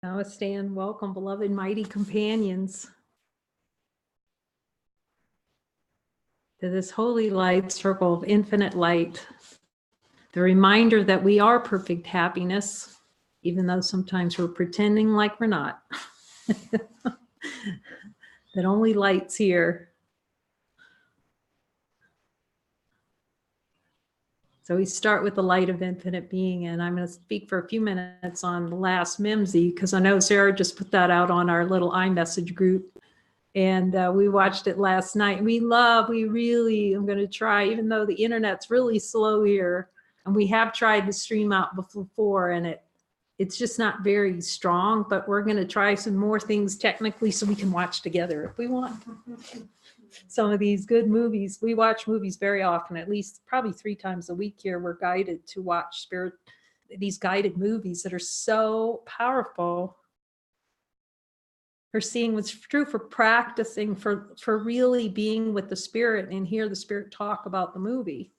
Namaste and welcome, beloved mighty companions, to this holy light circle of infinite light. The reminder that we are perfect happiness, even though sometimes we're pretending like we're not. That only light's here. So we start with the light of infinite being, and I'm going to speak for a few minutes on the last Mimsy, because I know Sarah just put that out on our little iMessage group, and we watched it last night. We really, I'm going to try, even though the internet's really slow here, and we have tried to stream out before, and it's just not very strong, but we're going to try some more things technically so we can watch together if we want. Some of these good movies. We watch movies very often, at least probably 3 times a week here. We're guided to watch these guided movies that are so powerful for seeing what's true, for practicing, for really being with the spirit and hear the spirit talk about the movie.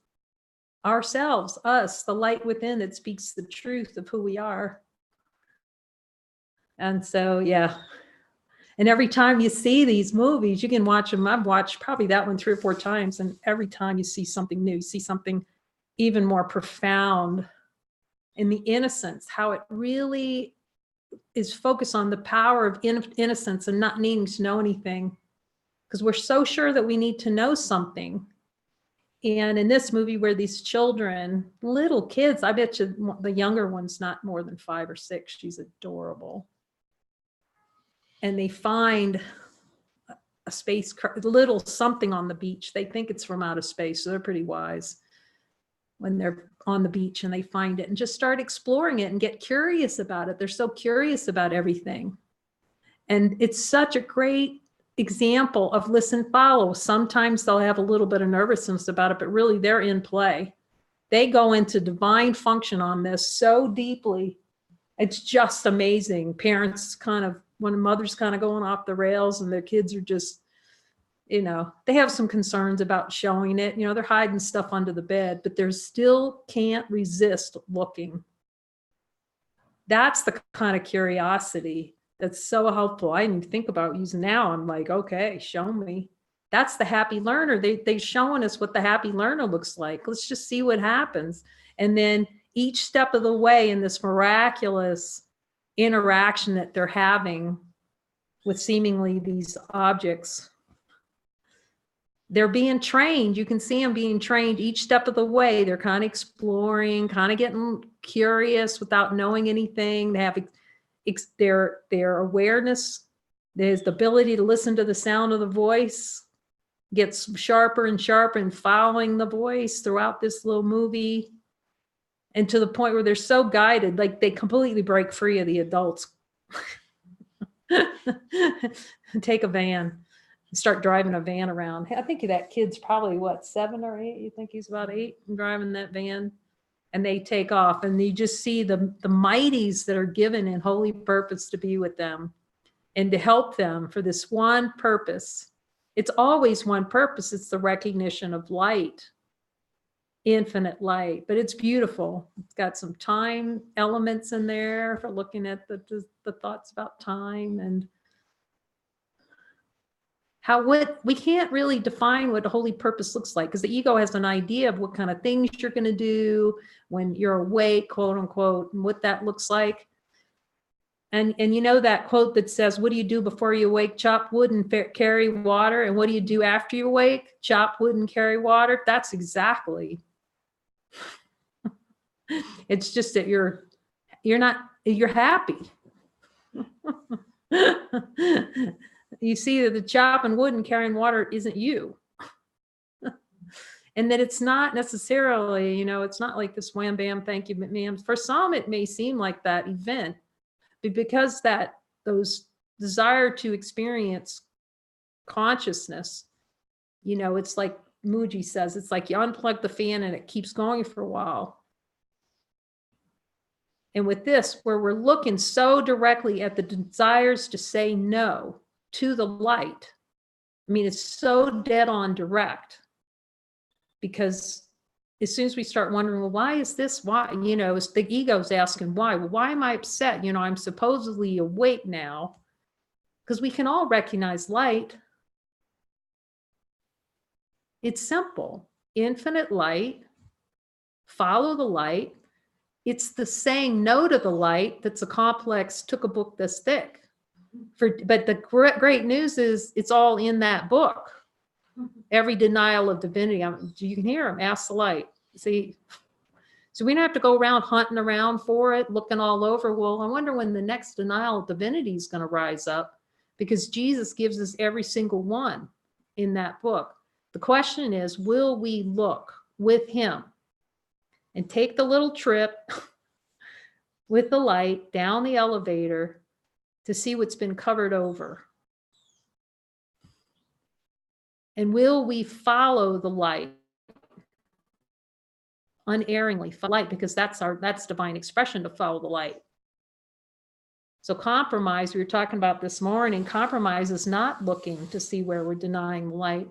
Ourselves, us, the light within that speaks the truth of who we are. And so, yeah. And every time you see these movies, you can watch them. I've watched probably that one 3 or 4 times. And every time you see something new, you see something even more profound in the innocence, how it really is focused on the power of innocence and not needing to know anything. Because we're so sure that we need to know something. And in this movie where these children, little kids, I bet you the younger one's not more than 5 or 6. She's adorable. And they find a little something on the beach. They think it's from outer space, so they're pretty wise when they're on the beach and they find it and just start exploring it and get curious about it. They're so curious about everything. And it's such a great example of listen, follow. Sometimes they'll have a little bit of nervousness about it, but really they're in play. They go into divine function on this so deeply. It's just amazing. Parents when a mother's kind of going off the rails and their kids are just, they have some concerns about showing it. They're hiding stuff under the bed, but they still can't resist looking. That's the kind of curiosity that's so helpful. I didn't even think about using now. I'm like, okay, show me. That's the happy learner. They're showing us what the happy learner looks like. Let's just see what happens. And then each step of the way in this miraculous interaction that they're having with seemingly these objects, they're being trained. You can see them being trained each step of the way. They're kind of exploring, kind of getting curious without knowing anything. They have their awareness. There's the ability to listen to the sound of the voice, gets sharper and sharper and following the voice throughout this little movie. And to the point where they're so guided, like they completely break free of the adults. Take a van, start driving a van around. I think that kid's probably what, 7 or 8? You think he's about 8 and driving that van? And they take off, and you just see the mighties that are given in holy purpose to be with them and to help them for this one purpose. It's always one purpose. It's the recognition of light. Infinite light, but it's beautiful. It's got some time elements in there for looking at the thoughts about time and what we can't really define what a holy purpose looks like, because the ego has an idea of what kind of things you're going to do when you're awake, quote unquote, and what that looks like. And that quote that says, what do you do before you awake? Chop wood and carry water. And what do you do after you awake? Chop wood and carry water. That's exactly. It's just that you're happy. You see that the chopping wood and carrying water isn't you. And that it's not necessarily, it's not like this wham bam, thank you, ma'am. For some, it may seem like that event, but because those desire to experience consciousness, it's like Muji says, it's like you unplug the fan and it keeps going for a while. And with this, where we're looking so directly at the desires to say no to the light, I mean, it's so dead on direct, because as soon as we start wondering, well, why is this? Why, you know, it's the ego's asking why. Well, why am I upset? You know, I'm supposedly awake now, because we can all recognize light. It's simple. Infinite light. Follow the light. It's the saying no to the light that's a complex, took a book this thick. But the great news is it's all in that book. Every denial of divinity, you can hear them, ask the light. See, so we don't have to go around hunting around for it, looking all over. Well, I wonder when the next denial of divinity is going to rise up, because Jesus gives us every single one in that book. The question is, will we look with him and take the little trip with the light down the elevator to see what's been covered over? And will we follow the light unerringly? Light, because that's divine expression, to follow the light. So compromise, we were talking about this morning, compromise is not looking to see where we're denying the light.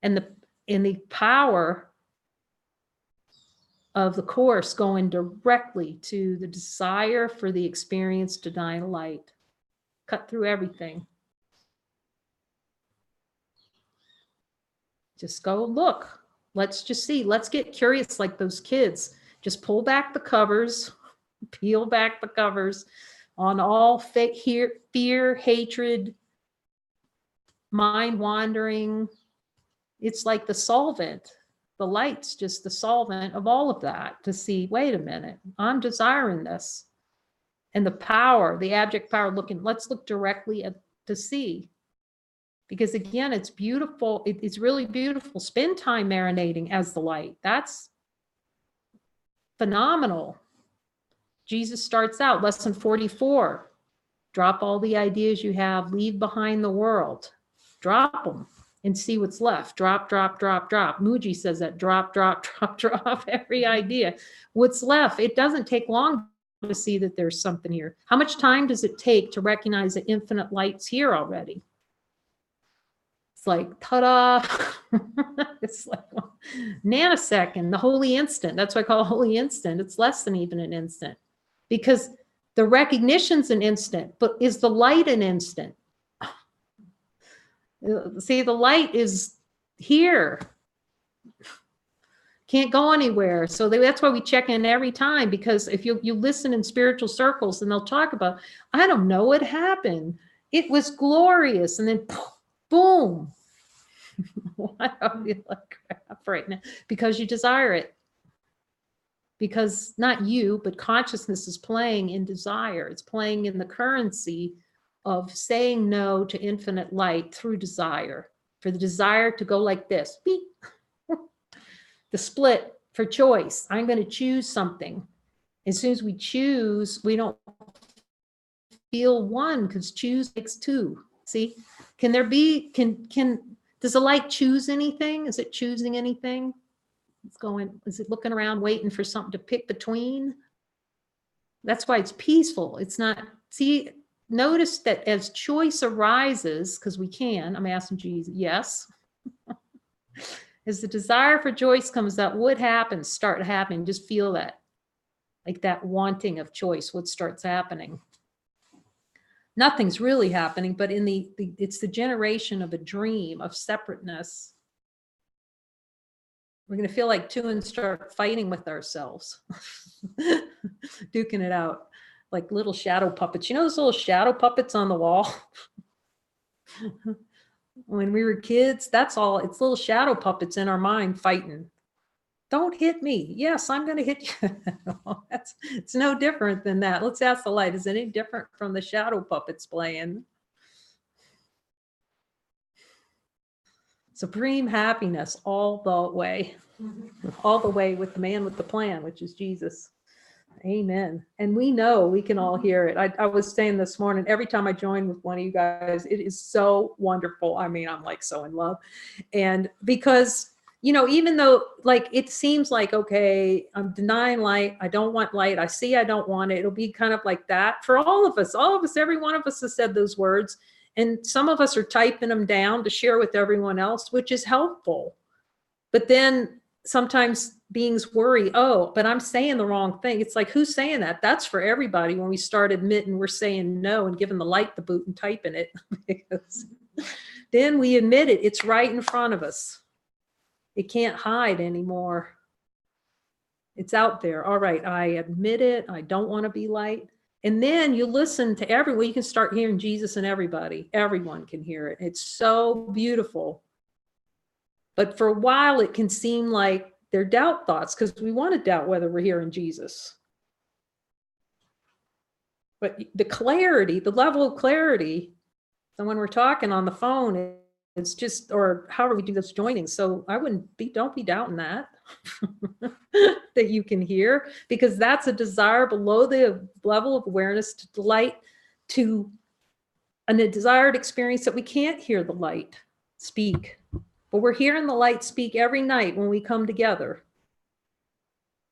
And the power of the Course going directly to the desire for the experience denying light. Cut through everything. Just go look. Let's just see. Let's get curious like those kids. Just pull back the covers, peel back the covers on all fear, hatred, mind wandering. It's like the solvent. The light's just the solvent of all of that, to see, wait a minute, I'm desiring this. And the power, the abject power, let's look directly at to see. Because again, it's beautiful. It's really beautiful. Spend time marinating as the light. That's phenomenal. Jesus starts out, lesson 44. Drop all the ideas you have, leave behind the world. Drop them and see what's left. Drop, drop, drop, drop. Muji says that, drop, drop, drop, drop every idea. What's left? It doesn't take long to see that there's something here. How much time does it take to recognize that infinite light's here already? It's like, ta-da. It's like a nanosecond, the holy instant. That's why I call it holy instant. It's less than even an instant, because the recognition's an instant, but is the light an instant? See, the light is here. Can't go anywhere. So that's why we check in every time, because if you listen in spiritual circles and they'll talk about, I don't know what happened. It was glorious. And then boom. Why don't you like crap right now? Because you desire it. Because not you, but consciousness is playing in desire. It's playing in the currency of saying no to infinite light through desire. For the desire to go like this. Beep. The split for choice. I'm going to choose something. As soon as we choose, we don't feel one, because choose makes two. See, can there be, does the light choose anything? Is it choosing anything? It's going, is it looking around waiting for something to pick between? That's why it's peaceful. It's not, see, notice that as choice arises, because we can, I'm asking Jesus, yes. As the desire for choice comes up, what happens? Start happening. Just feel that, like that wanting of choice, what starts happening. Nothing's really happening, but in it's the generation of a dream of separateness. We're going to feel like two and start fighting with ourselves, duking it out like little shadow puppets. You know those little shadow puppets on the wall? When we were kids, that's all. It's little shadow puppets in our mind fighting. Don't hit me. Yes, I'm going to hit you. It's no different than that. Let's ask the light. Is it any different from the shadow puppets playing? Supreme happiness all the way. All the way with the man with the plan, which is Jesus. Amen. And we know, we can all hear it. I was saying this morning, every time I join with one of you guys, it is so wonderful. I mean, I'm like so in love. And because, you know, even though like it seems like, okay, I'm denying light. I don't want light. I see I don't want it. It'll be kind of like that for all of us. All of us, every one of us has said those words. And some of us are typing them down to share with everyone else, which is helpful. But then sometimes beings worry, oh, but I'm saying the wrong thing. It's like, who's saying that? That's for everybody. When we start admitting we're saying no and giving the light the boot and typing it, because then we admit it. It's right in front of us. It can't hide anymore. It's out there. All right, I admit it. I don't want to be light. And then you listen to everyone. You can start hearing Jesus in everybody. Everyone can hear it. It's so beautiful. But for a while, it can seem like they're doubt thoughts, because we want to doubt whether we're hearing Jesus. But the clarity, the level of clarity, and when we're talking on the phone, it's just, or however we do this joining. So I don't be doubting that, that you can hear, because that's a desire below the level of awareness to delight to a desired experience that we can't hear the light speak. But we're hearing the light speak every night when we come together.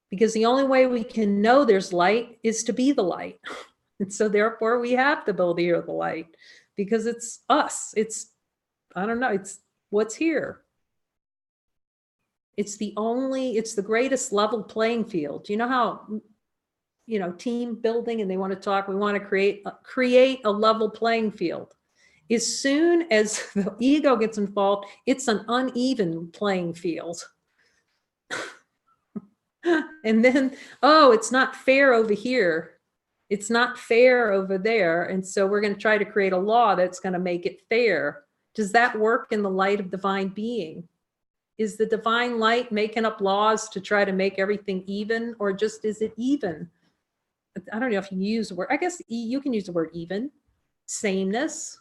Because the only way we can know there's light is to be the light. And so therefore we have to be able to hear the light, because it's us. It's, I don't know, it's what's here. It's the greatest level playing field. You know how, team building, and they want to talk, we want to create a level playing field. As soon as the ego gets involved, it's an uneven playing field. And then, oh, it's not fair over here. It's not fair over there. And so we're going to try to create a law that's going to make it fair. Does that work in the light of divine being? Is the divine light making up laws to try to make everything even, or just is it even? I don't know if you use the word, I guess you can use the word even, sameness.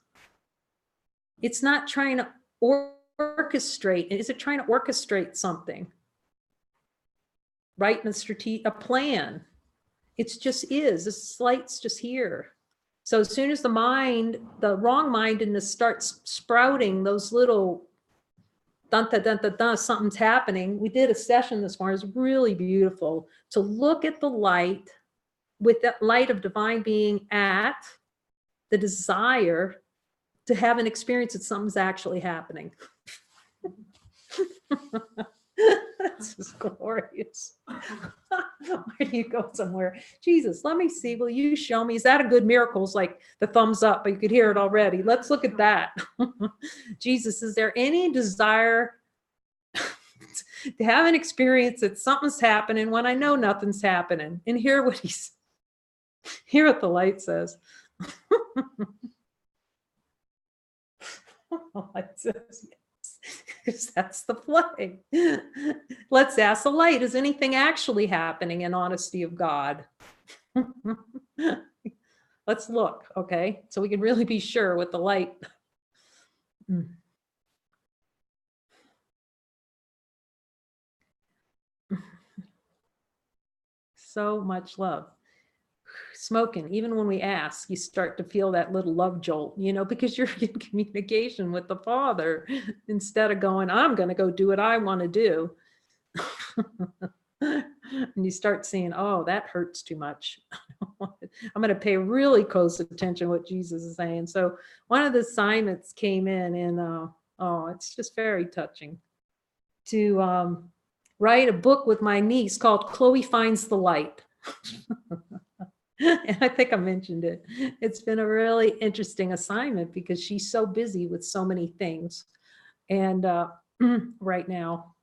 It's not trying to orchestrate. Is it trying to orchestrate something? Right? A plan. It's just is. This light's just here. So as soon as the wrong mindedness starts sprouting those little dun dun dun dun dun, something's happening. We did a session this morning. It was really beautiful to look at the light with that light of divine being at the desire to have an experience that something's actually happening. This is glorious. Where do you go somewhere? Jesus, let me see. Will you show me? Is that a good miracle? It's like the thumbs up, but you could hear it already. Let's look at that. Jesus, is there any desire to have an experience that something's happening when I know nothing's happening? And hear what hear what the light says. The light says yes, because that's the play. Let's ask the light, is anything actually happening in honesty of God? Let's look, okay? So we can really be sure with the light. So much love. Smoking, even when we ask, you start to feel that little love jolt, because you're in communication with the Father instead of going, I'm going to go do what I want to do. And you start seeing, oh, that hurts too much. I'm going to pay really close attention to what Jesus is saying. So one of the assignments came in, and it's just very touching to write a book with my niece called Chloe Finds the Light. And I think I mentioned it. It's been a really interesting assignment because she's so busy with so many things and right now.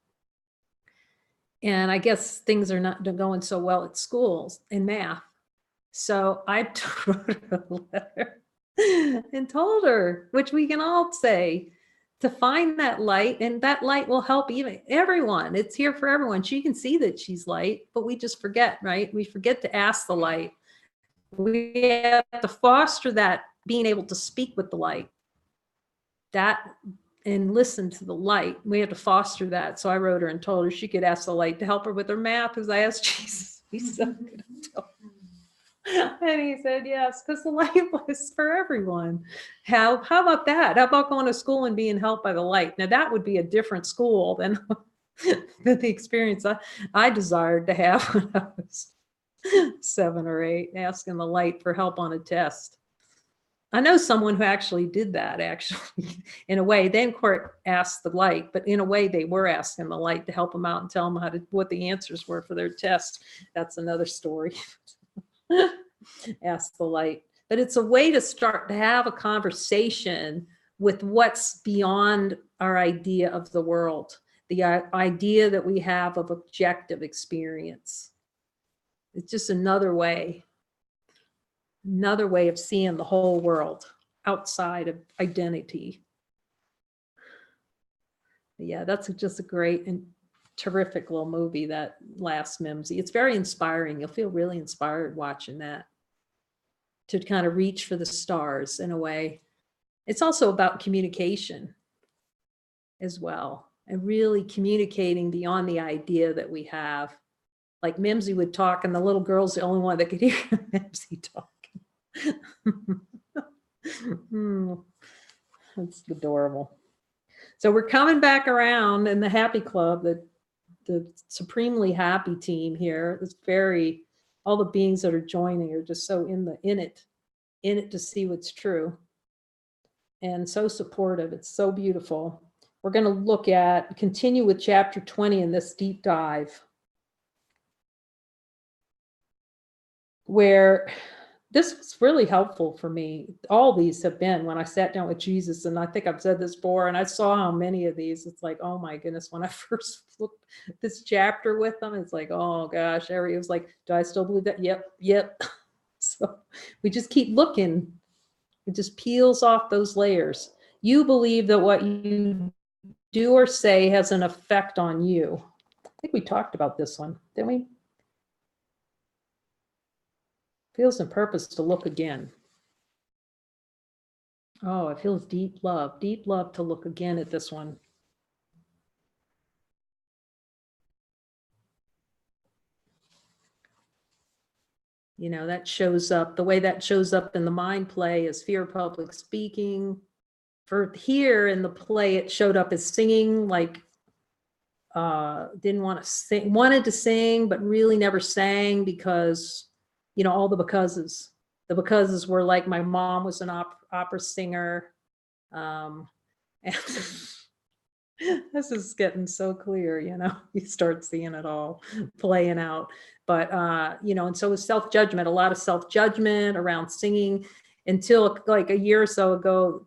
And I guess things are not going so well at schools in math. So I wrote a letter and told her, which we can all say, to find that light, and that light will help everyone. It's here for everyone. She can see that she's light, but we just forget, right? We forget to ask the light. We have to foster that being able to speak with the light, that and listen to the light. We have to foster that. So I wrote her and told her she could ask the light to help her with her math, as I asked Jesus. He's so good at telling. And he said, yes, because the light was for everyone. How about that? How about going to school and being helped by the light? Now, that would be a different school than the experience I desired to have when I was 7 or 8, asking the light for help on a test. I know someone who actually did that, actually, in a way. They didn't ask the light, but in a way they were asking the light to help them out and tell them what the answers were for their test. That's another story. Ask the light. But it's a way to start to have a conversation with what's beyond our idea of the world, the idea that we have of objective experience. It's just another way of seeing the whole world outside of identity. Yeah, that's just a great and terrific little movie, that last Mimsy. It's very inspiring. You'll feel really inspired watching that, to kind of reach for the stars in a way. It's also about communication as well, and really communicating beyond the idea that we have. Like Mimsy would talk, and the little girl's the only one that could hear Mimsy talking. That's adorable. So we're coming back around in the Happy Club, the supremely happy team here. It's very, all the beings that are joining are just so in it to see what's true, and so supportive. It's so beautiful. We're going to continue with chapter 20 in this deep dive, where this was really helpful for me. All these have been when I sat down with Jesus, and I think I've said this before, and I saw how many of these, it's like, oh my goodness, when I first looked at this chapter with them, it's like, oh gosh, it was like, do I still believe that? Yep. So we just keep looking. It just peels off those layers. You believe that what you do or say has an effect on you. I think we talked about this one, didn't we? Feels in purpose to look again. Oh, it feels deep love to look again at this one. You know, that shows up, the way that shows up in the mind play is fear of public speaking. For here in the play, it showed up as singing, like didn't want to sing, wanted to sing, but really never sang because, you know, all the becauses. The becauses were like, my mom was an opera singer. And this is getting so clear, you know, you start seeing it all playing out. But, you know, and so was self-judgment, a lot of self-judgment around singing, until like a year or so ago,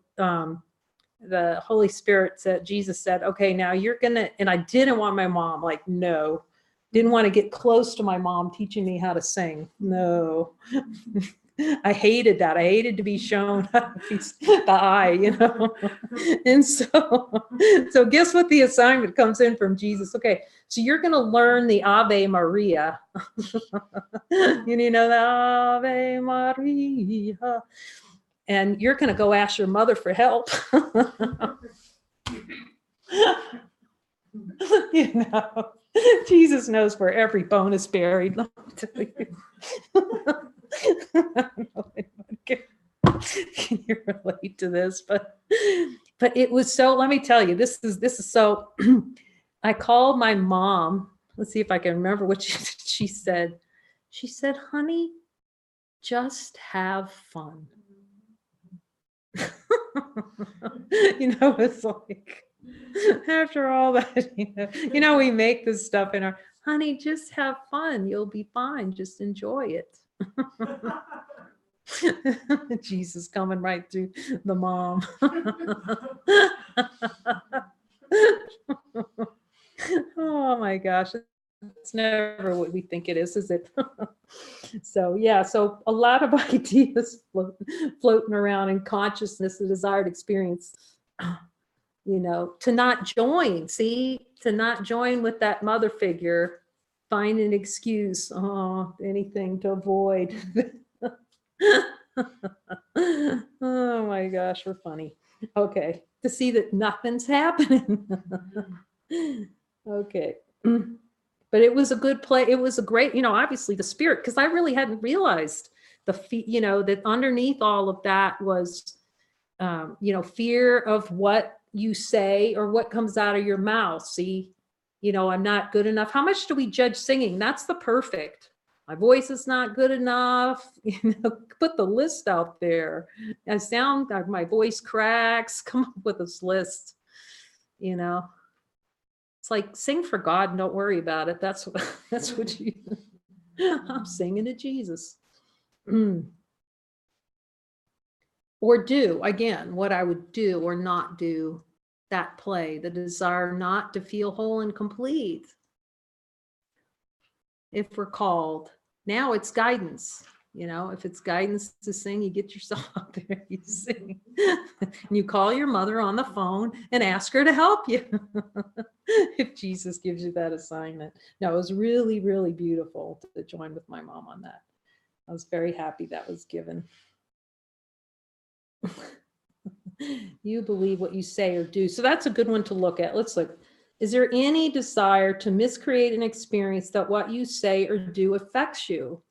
the Holy Spirit said, Jesus said, okay, now you're gonna, and I didn't want my mom, like, no, didn't want to get close to my mom teaching me how to sing. No. I hated that. I hated to be shown the eye, you know. And so guess what the assignment comes in from Jesus? Okay, so you're going to learn the Ave Maria. You know, the Ave Maria. And you're going to go ask your mother for help. You know, Jesus knows where every bone is buried. Let me tell you. Can you relate to this? But it was so, let me tell you, this is so, I called my mom. Let's see if I can remember what she said. She said, honey, just have fun. You know, it's like, after all that, you know, we make this stuff in our, honey, just have fun. You'll be fine. Just enjoy it. Jesus coming right through the mom. Oh my gosh. It's never what we think it is it? So yeah, so a lot of ideas floating around in consciousness, the desired experience, you know, to not join, to not join with that mother figure, find an excuse, anything to avoid. Oh my gosh, we're funny. Okay, to see that nothing's happening. Okay. But it was a good play. It was a great, you know, obviously the spirit, because I really hadn't realized you know, that underneath all of that was, you know, fear of what you say or what comes out of your mouth. See, you know, I'm not good enough. How much do we judge singing? That's the perfect. My voice is not good enough. Put the list out there. I sound like my voice cracks. Come up with this list. It's like sing for God and don't worry about it. That's what you. I'm singing to Jesus. Or do, again, what I would do or not do, that play, the desire not to feel whole and complete. If we're called, now it's guidance. If it's guidance to sing, you get yourself out there, you sing. And you call your mother on the phone and ask her to help you. If Jesus gives you that assignment. No, it was really, really beautiful to join with my mom on that. I was very happy that was given. You believe what you say or do. So that's a good one to look at. Let's look. Is there any desire to miscreate an experience that what you say or do affects you?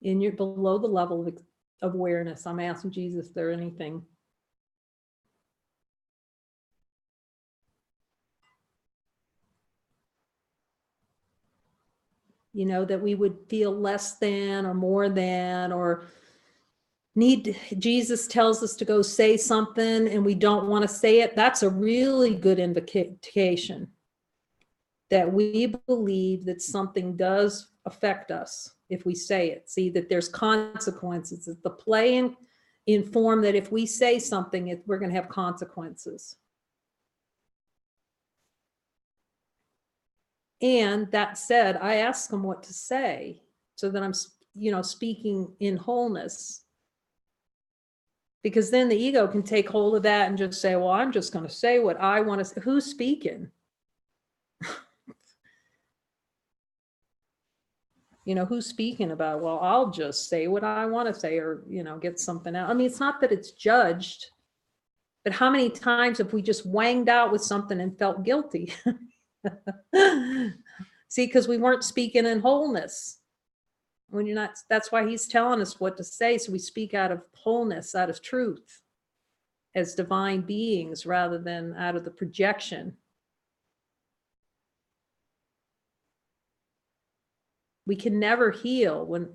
In your below the level of awareness, I'm asking Jesus, is there anything? That we would feel less than or more than, or Jesus tells us to go say something and we don't want to say it. That's a really good indication that we believe that something does affect us if we say it. See that there's consequences. It's the play in form that if we say something, we're going to have consequences. And that said, I ask them what to say so that I'm, speaking in wholeness. Because then the ego can take hold of that and just say, well, I'm just going to say what I want to say. Who's speaking? Who's speaking about, well, I'll just say what I want to say, or, get something out. I mean, it's not that it's judged, but how many times have we just wanged out with something and felt guilty? See, because we weren't speaking in wholeness. When you're not, that's why he's telling us what to say. So we speak out of wholeness, out of truth, as divine beings, rather than out of the projection. We can never heal when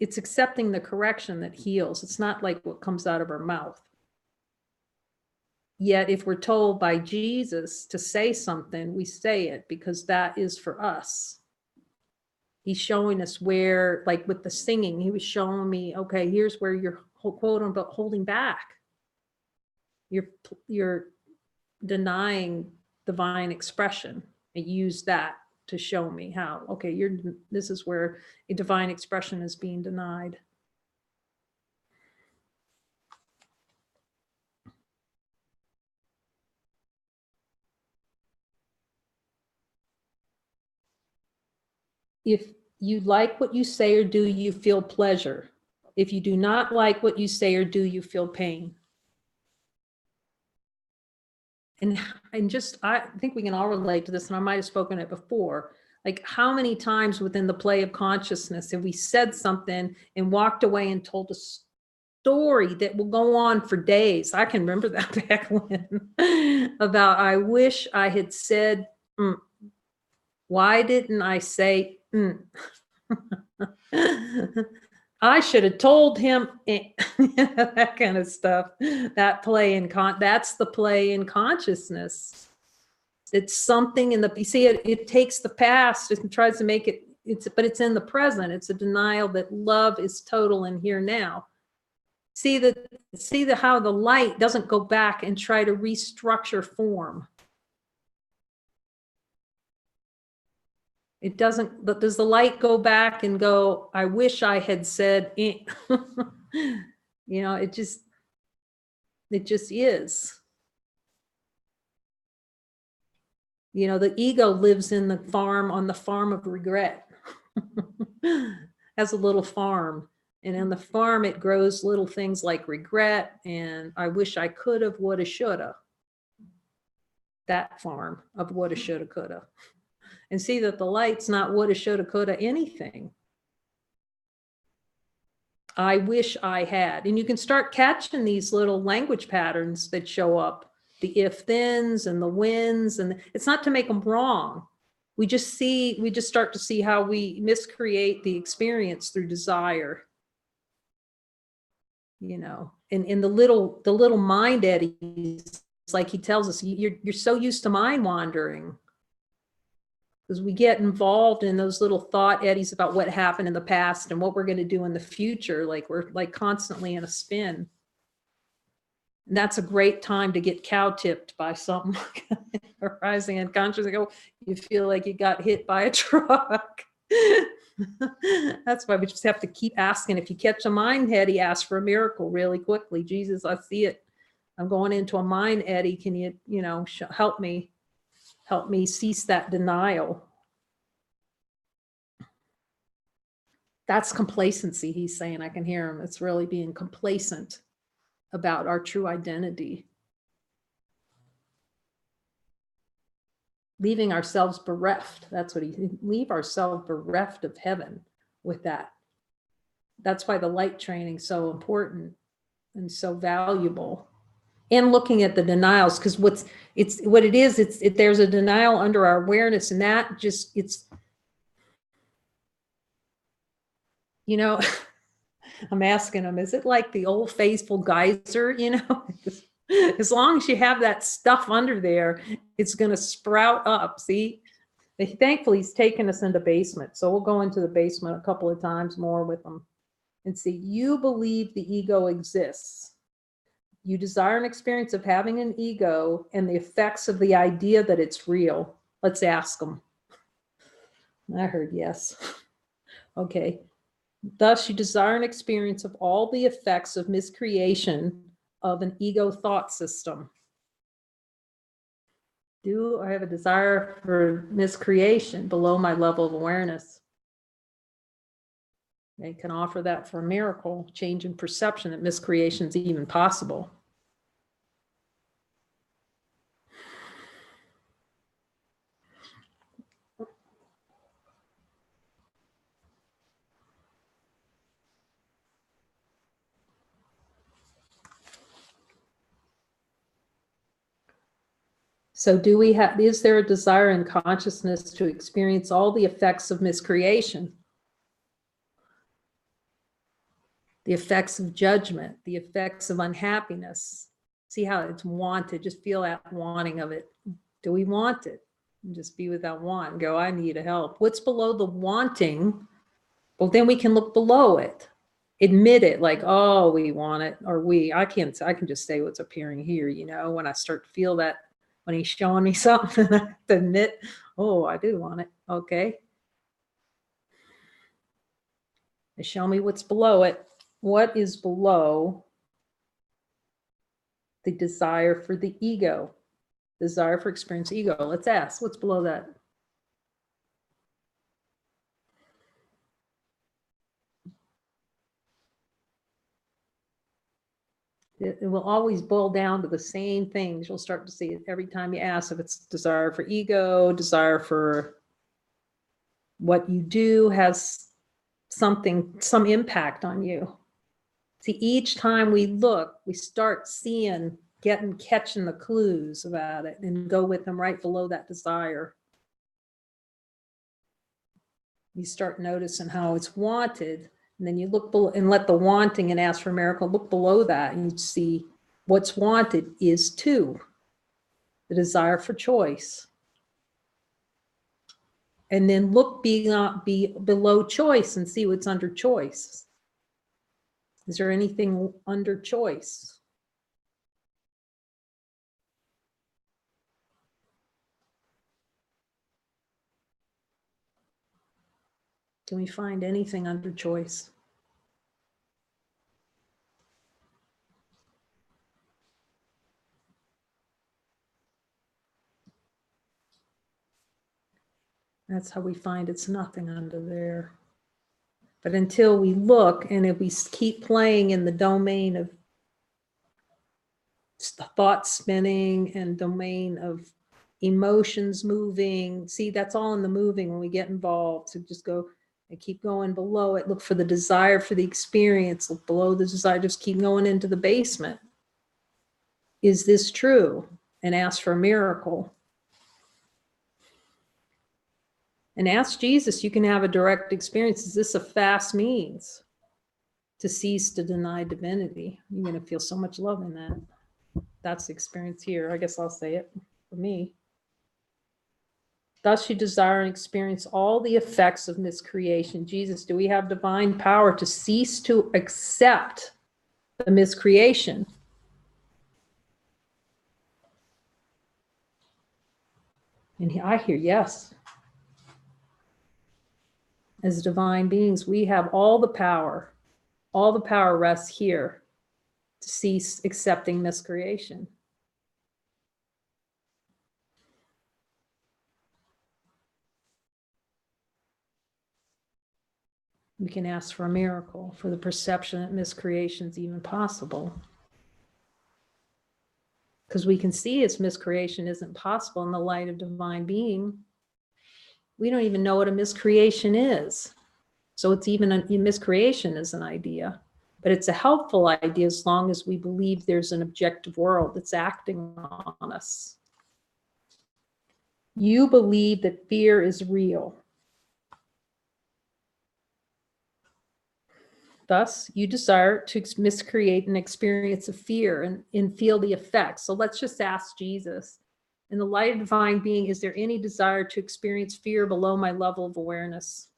it's accepting the correction that heals. It's not like what comes out of our mouth. Yet if we're told by Jesus to say something, we say it because that is for us. He's showing us where, like with the singing, he was showing me, okay, here's where you're quote unquote holding back. You're denying divine expression, and use that to show me how, okay, this is where a divine expression is being denied. If you like what you say or do, you feel pleasure. If you do not like what you say or do, you feel pain. And I think we can all relate to this, and I might have spoken it before. Like, how many times within the play of consciousness have we said something and walked away and told a story that will go on for days? I can remember that back when, about, I wish I had said, why didn't I say, I should have told him, that kind of stuff. That play that's the play in consciousness. It's something you see, it takes the past and tries to make it, but it's in the present. It's a denial that love is total and here now. See how the light doesn't go back and try to restructure form. It doesn't, but does the light go back and go, I wish I had said, it just is. The ego lives in the farm, on the farm of regret. Has a little farm, and in the farm it grows little things like regret and I wish I could have, woulda, shoulda. That farm of woulda, shoulda, coulda. And see that the light's not woulda, shoulda, coulda anything. I wish I had. And you can start catching these little language patterns that show up the if-thens and the whens, and it's not to make them wrong. We just start to see how we miscreate the experience through desire. You know, and in the little mind eddies, it's like he tells us, you're so used to mind wandering. Because we get involved in those little thought eddies about what happened in the past and what we're going to do in the future. Like we're like constantly in a spin. And that's a great time to get cow-tipped by something arising in consciousness. Like, oh, you feel like you got hit by a truck. That's why we just have to keep asking. If you catch a mind eddy, ask for a miracle really quickly. Jesus, I see it. I'm going into a mind eddy. Can you, help me cease that denial? That's complacency, he's saying. I can hear him. It's really being complacent about our true identity. Leaving ourselves bereft. That's what leave ourselves bereft of heaven with that. That's why the light training is so important and so valuable. And looking at the denials, because there's a denial under our awareness, and that just, I'm asking them, is it like the old faithful geyser, As long as you have that stuff under there, it's going to sprout up. See, thankfully he's taken us into basement. So we'll go into the basement a couple of times more with them and see, you believe the ego exists. You desire an experience of having an ego and the effects of the idea that it's real. Let's ask them. I heard yes. Okay. Thus, you desire an experience of all the effects of miscreation of an ego thought system. Do I have a desire for miscreation below my level of awareness? They can offer that for a miracle, change in perception that miscreation is even possible. So is there a desire in consciousness to experience all the effects of miscreation? The effects of judgment, the effects of unhappiness. See how it's wanted, just feel that wanting of it. Do we want it? And just be with that want and go, I need help. What's below the wanting? Well, then we can look below it. Admit it, like, oh, we want it, or I can just say what's appearing here, when I start to feel that. When he's showing me something, I have to admit, oh, I do want it. Okay. Show me what's below it. What is below the desire for the ego? Desire for experience ego. Let's ask, what's below that? It will always boil down to the same things. You'll start to see it every time you ask, if it's desire for ego, desire for what you do has some impact on you. See, each time we look, we start seeing, catching the clues about it and go with them right below that desire. You start noticing how it's wanted. And then you look below and let the wanting and ask for a miracle, look below that and you see what's wanted is the desire for choice. And then look below choice and see what's under choice. Is there anything under choice? Can we find anything under choice? That's how we find it's nothing under there. But until we look, and if we keep playing in the domain of thought spinning and domain of emotions moving, see, that's all in the moving when we get involved. So just go and keep going below it. Look for the desire for the experience. Look below the desire. Just keep going into the basement. Is this true? and ask for a miracle. And ask Jesus, you can have a direct experience. Is this a fast means to cease to deny divinity? You're going to feel so much love in that. That's the experience here. I guess I'll say it for me. Thus you desire and experience all the effects of miscreation. Jesus, do we have divine power to cease to accept the miscreation? And I hear yes. As divine beings, we have all the power. All the power rests here to cease accepting miscreation. We can ask for a miracle, for the perception that miscreation is even possible. Because we can see its miscreation isn't possible in the light of divine being. We don't even know what a miscreation is. So it's even a miscreation is an idea, but it's a helpful idea as long as we believe there's an objective world that's acting on us. You believe that fear is real. Thus, you desire to miscreate an experience of fear and feel the effects. So let's just ask Jesus, in the light of divine being, is there any desire to experience fear below my level of awareness?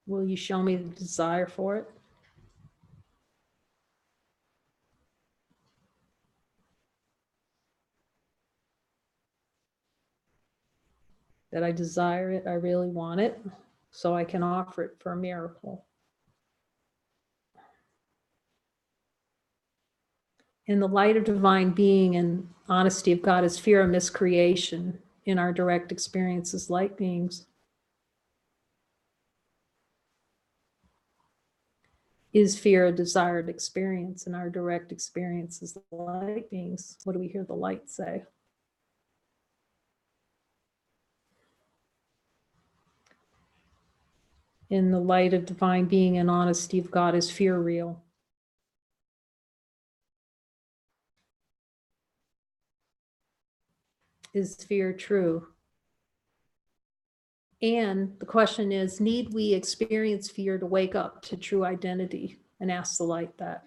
Will you show me the desire for it? That I desire it, I really want it, so I can offer it for a miracle. In the light of divine being and honesty of God, is fear a miscreation in our direct experiences light beings? Is fear a desired experience in our direct experiences light beings? What do we hear the light say? In the light of divine being and honesty of God, is fear real? Is fear true? And the question is, need we experience fear to wake up to true identity? And ask the light that.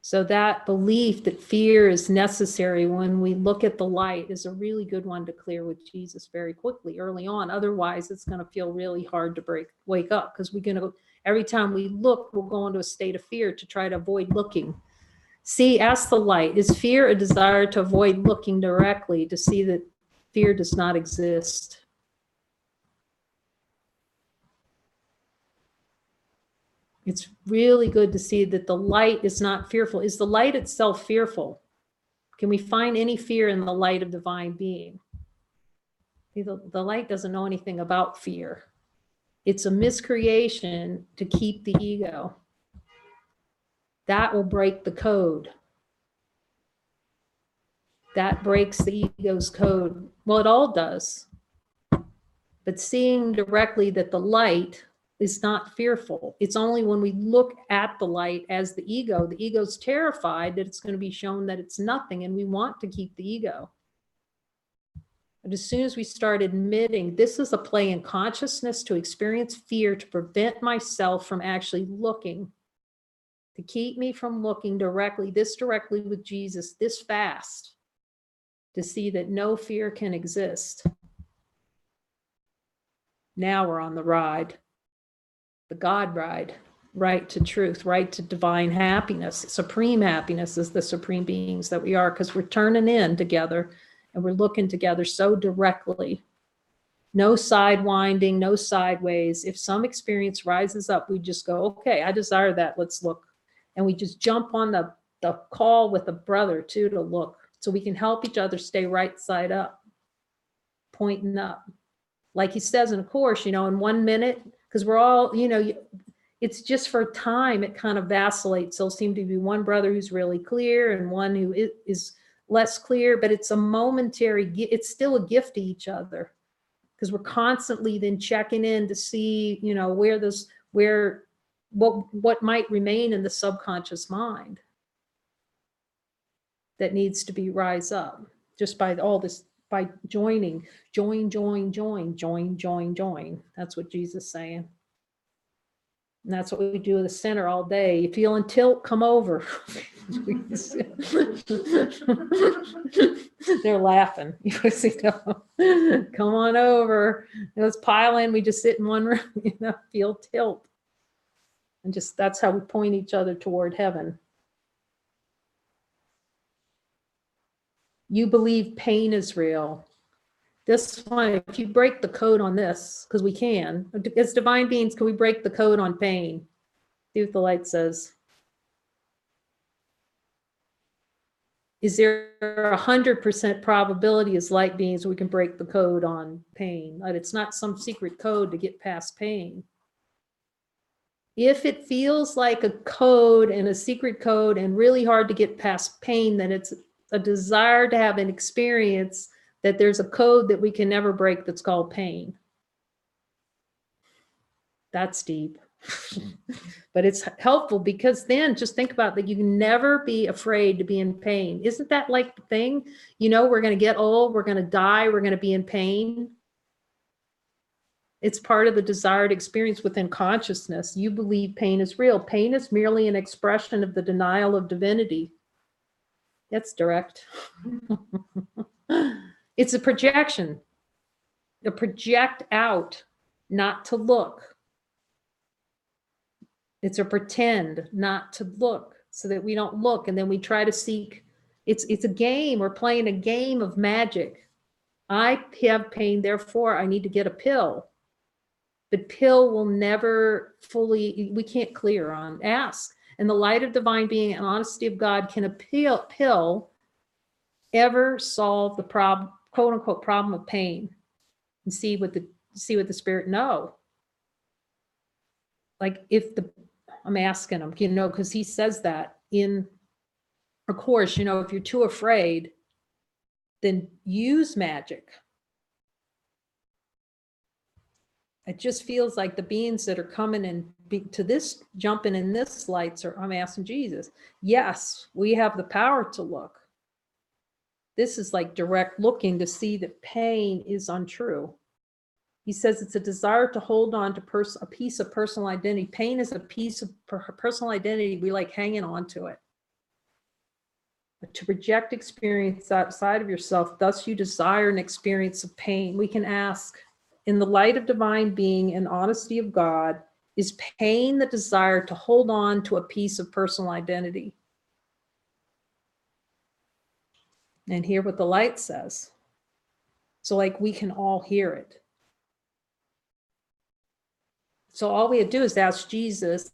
So that belief that fear is necessary when we look at the light is a really good one to clear with Jesus very quickly, early on. Otherwise, it's going to feel really hard to wake up, because we're going to, every time we look, we'll go into a state of fear to try to avoid looking. See, ask the light, is fear a desire to avoid looking directly, to see that fear does not exist? It's really good to see that the light is not fearful. Is the light itself fearful? Can we find any fear in the light of divine being? The light doesn't know anything about fear. It's a miscreation to keep the ego. That will break the code. That breaks the ego's code. Well, it all does. But seeing directly that the light is not fearful. It's only when we look at the light as the ego's terrified that it's going to be shown that it's nothing, and we want to keep the ego. But as soon as we start admitting this is a play in consciousness to experience fear, to prevent myself from actually looking, to keep me from looking directly with Jesus this fast, to see that no fear can exist. Now we're on the ride, the God ride, right to truth, right to divine happiness. Supreme happiness is the supreme beings that we are, because we're turning in together and we're looking together so directly. No sidewinding, no sideways. If some experience rises up, we just go, okay, I desire that, let's look. And we just jump on the call with a brother too to look, so we can help each other stay right side up, pointing up. Like he says in the course, in 1 minute, because we're all, it's just for time, it kind of vacillates. There'll seem to be one brother who's really clear and one who is less clear, but it's a momentary, it's still a gift to each other. because we're constantly then checking in to see, you know, what might remain in the subconscious mind that needs to be rise up just by all this, by joining, join. That's what Jesus is saying. And that's what we do in the center all day. You feeling tilt, come over. They're laughing. Come on over. Let's pile in. We just sit in one room, you know, feel tilt. And just, that's how we point each other toward heaven. You believe pain is real. This one, if you break the code on this, because we can, as divine beings, can we break the code on pain? See what the light says. Is there 100% probability as light beings we can break the code on pain? That it's not some secret code to get past pain. If it feels like a code and a secret code and really hard to get past pain, then it's a desire to have an experience that there's a code that we can never break that's called pain. That's deep. But it's helpful because then just think about that. You can never be afraid to be in pain. Isn't that like the thing? You know, we're going to get old, we're going to die, we're going to be in pain. It's part of the desired experience within consciousness. You believe pain is real. Pain is merely an expression of the denial of divinity. That's direct. It's a projection, a project out, not to look. It's a pretend not to look so that we don't look. And then we try to seek, it's a game. We're playing a game of magic. I have pain, therefore I need to get a pill. The pill will never fully, we can't clear on, ask. And the light of divine being and honesty of God, can a pill ever solve the problem, quote unquote, problem of pain? And see what the spirit know. Like if I'm asking him, you know, because he says that in a course, you know, if you're too afraid, then use magic. It just feels like the beings that are coming and to this, jumping in this lights, or I'm asking Jesus, yes, we have the power to look. This is like direct looking to see that pain is untrue. He says it's a desire to hold on to a piece of personal identity. Pain is a piece of personal identity. We like hanging on to it. But to project experience outside of yourself, thus you desire an experience of pain. We can ask, in the light of divine being and honesty of God, is pain the desire to hold on to a piece of personal identity? And hear what the light says. So like we can all hear it. So all we have to do is ask Jesus.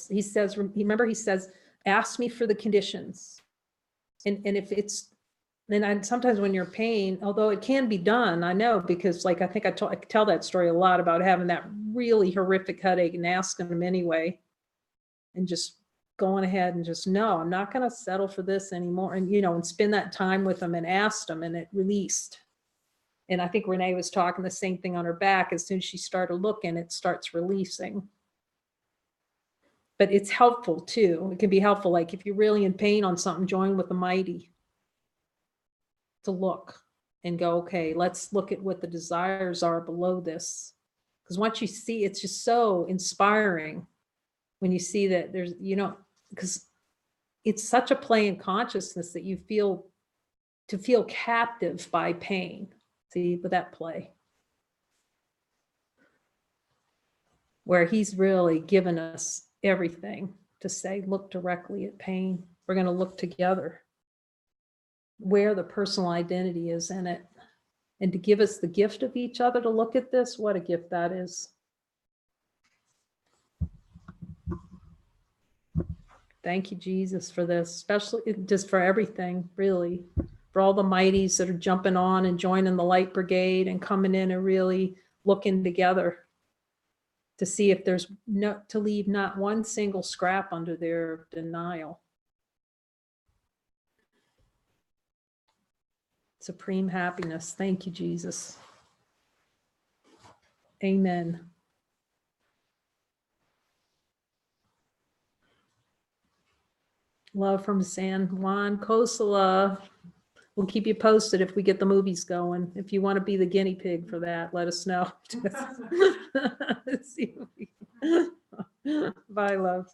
He says, remember, he says, ask me for the conditions. And if it's, then sometimes when you're in pain, although it can be done, I know, because like, I think I tell that story a lot about having that really horrific headache and asking him anyway, and just going ahead and just, no, I'm not going to settle for this anymore. And, you know, and spend that time with him and asked him, and it released. And I think Renee was talking the same thing on her back. As soon as she started looking, it starts releasing. But it's helpful too. It can be helpful. Like if you're really in pain on something, join with the mighty to look and go, okay, let's look at what the desires are below this. Because once you see, it's just so inspiring when you see that there's, you know, because it's such a play in consciousness that you feel captive by pain. See, with that play, where he's really given us everything to say, look directly at pain. We're going to look together where the personal identity is in it, and to give us the gift of each other to look at this. What a gift that is. Thank you, Jesus, for this, especially just for everything, really, for all the mighties that are jumping on and joining the light brigade and coming in and really looking together to see if there's to leave not one single scrap under their denial. Supreme happiness. Thank you, Jesus. Amen. Love from San Juan Cosola. We'll keep you posted if we get the movies going. If you want to be the guinea pig for that, let us know. See if we- Bye, love.